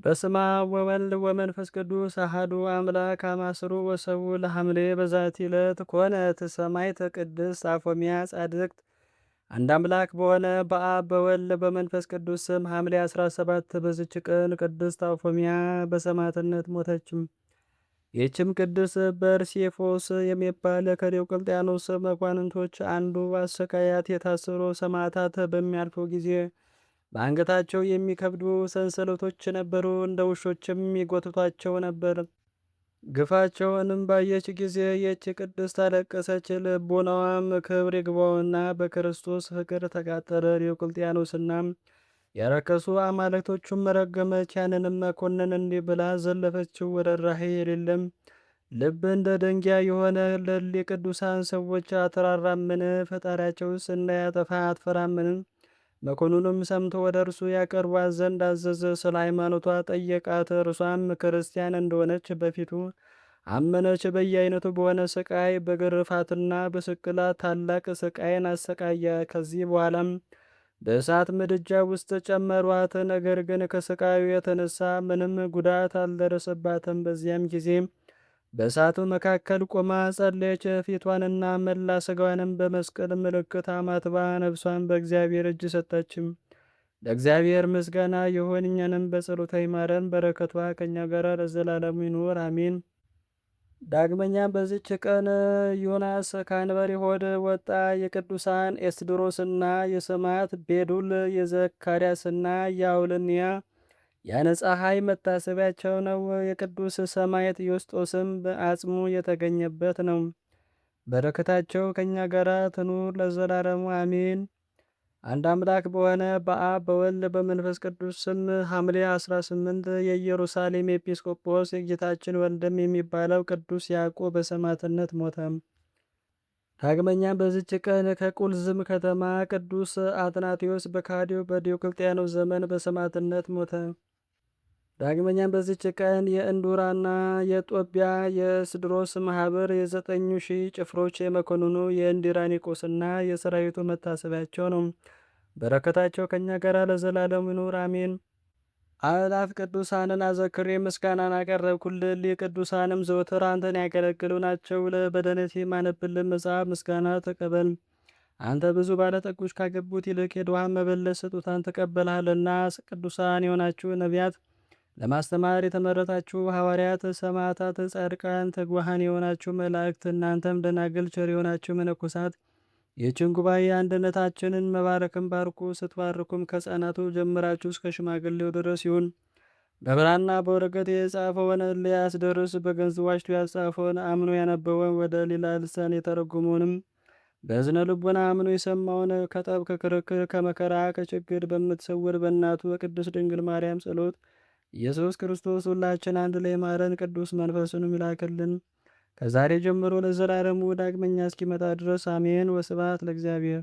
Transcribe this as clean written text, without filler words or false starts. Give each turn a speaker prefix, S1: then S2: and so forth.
S1: በስመ አብ ወወልድ ወመንፈስ ቅዱስ አሐዱ አምላክ አማስሩ ወሰብኡ ለሐምሌ በዛቲ ዕለት ኮነት ሰማዕት ቅድስት አፎምያ ጻድቅት። አንድ አምላክ በሆነ በአብ በወልድ በመንፈስ ቅዱስ ስም ሐምሌ 17 በዝች ቀን ቅድስት አፎምያ በሰማዕትነት ሞተችም። ይህችም ቅድስት በርሴፎስ የሚባል ከዲዮቅልጥያኖስ መኳንንቶች አንዱ አሰቃያት የታሰሩ ሰማዕታት በሚያልፉ ጊዜ በአንገታቸው የሚከብዱ ሰንሰለቶች ነበሩ፣ እንደ ውሾችም ይጎትቷቸው ነበር። ግፋቸውንም ባየች ጊዜ ይህች ቅድስት አለቀሰች። ልቦናዋም ክብር ይግባውና በክርስቶስ ፍቅር ተቃጠለ። ዲዮቅልጥያኖስና የረከሱ አማልክቶቹም ረገመች። ያንንም መኮንን እንዲህ ብላ ዘለፈችው። ርኅራኄ የሌለም ልብ እንደ ደንጊያ የሆነ ለሊ ቅዱሳን ሰዎች አትራራምን? ፈጣሪያቸውስ እንዳያጠፋ አትፈራምን? መኮንኑም ሰምቶ ወደ እርሱ ያቀርቧት ዘንድ አዘዘ። ስለ ሃይማኖቷ ጠየቃት። እርሷም ክርስቲያን እንደሆነች በፊቱ አመነች። በየአይነቱ በሆነ ስቃይ በግርፋትና በስቅላት ታላቅ ስቃይን አሰቃየ። ከዚህ በኋላም በእሳት ምድጃ ውስጥ ጨመሯት። ነገር ግን ከስቃዩ የተነሳ ምንም ጉዳት አልደረሰባትም። በዚያም ጊዜ በእሳቱ መካከል ቆማ ጸለየች። ፊቷንና መላ ስጋዋንም በመስቀል ምልክት አማትባ ነፍሷን በእግዚአብሔር እጅ ሰጠችም። ለእግዚአብሔር ምስጋና ይሁን፣ እኛንም በጸሎቷ ይማረን፣ በረከቷ ከእኛ ጋር ለዘላለሙ ይኑር አሜን። ዳግመኛም በዚች ቀን ዮናስ ከአንበሪ ሆድ ወጣ። የቅዱሳን ኤስድሮስና የሰማዕት ቤዱል የዘካርያስና የአውልንያ የፀሐይ መታሰቢያቸው ነው። የቅዱስ ሰማዕት ዮስጦስም አጽሙ የተገኘበት ነው። በረከታቸው ከእኛ ጋር ትኑር ለዘላለሙ አሜን። አንድ አምላክ በሆነ በአብ በወልድ በመንፈስ ቅዱስ ስም ሐምሌ 18 የኢየሩሳሌም ኤጲስቆጶስ የጌታችን ወንድም የሚባለው ቅዱስ ያዕቆብ በሰማዕትነት ሞተ። ዳግመኛም በዚች ቀን ከቁልዝም ከተማ ቅዱስ አትናቴዎስ በካዲው በዲዮቅልጥያኖስ ዘመን በሰማዕትነት ሞተ። ዳግመኛም በዚች ቀን የእንዱራና የጦቢያ የስድሮስ ማህበር የ9,000 ጭፍሮች የመኮንኑ የእንዲራኒቆስና የሰራዊቱ መታሰቢያቸው ነው። በረከታቸው ከእኛ ጋር ለዘላለሙ ይኑር አሜን። አእላፍ ቅዱሳንን አዘክሬ ምስጋናን አቀረብኩልል። ቅዱሳንም ዘወትር አንተን ያገለግሉ ናቸው። ለበደነቴ ማነብልን መጽሐፍ ምስጋና ተቀበል። አንተ ብዙ ባለጠጎች ካገቡት ይልቅ የድሃ መበለት ስጦታን ተቀበልሃልና። ቅዱሳን የሆናችሁ ነቢያት፣ ለማስተማር የተመረጣችሁ ሐዋርያት፣ ሰማዕታት፣ ጻድቃን፣ ትጉሃን የሆናችሁ መላእክት፣ እናንተም ደናግል ቸር የሆናችሁ መነኮሳት ይህችን ጉባኤ አንድነታችንን መባረክን ባርኩ። ስትባርኩም ከሕፃናቱ ጀምራችሁ እስከ ሽማግሌው ድረስ ይሁን። በብራና በወረቀት የጻፈውን ሊያስደርስ በገንዘባችሁ ያጻፈውን አምኖ ያነበወን ወደ ሌላ ልሳን የተረጎመውንም በእዝነ ልቦና አምኖ የሰማውን ከጠብ ከክርክር ከመከራ ከችግር በምትሰውር በእናቱ በቅድስት ድንግል ማርያም ጸሎት ኢየሱስ ክርስቶስ ሁላችን አንድ ላይ ማረን፣ ቅዱስ መንፈስንም ይላክልን ከዛሬ ጀምሮ ለዘላለሙ ዳግመኛ እስኪመጣ ድረስ አሜን። ወስብሐት ለእግዚአብሔር።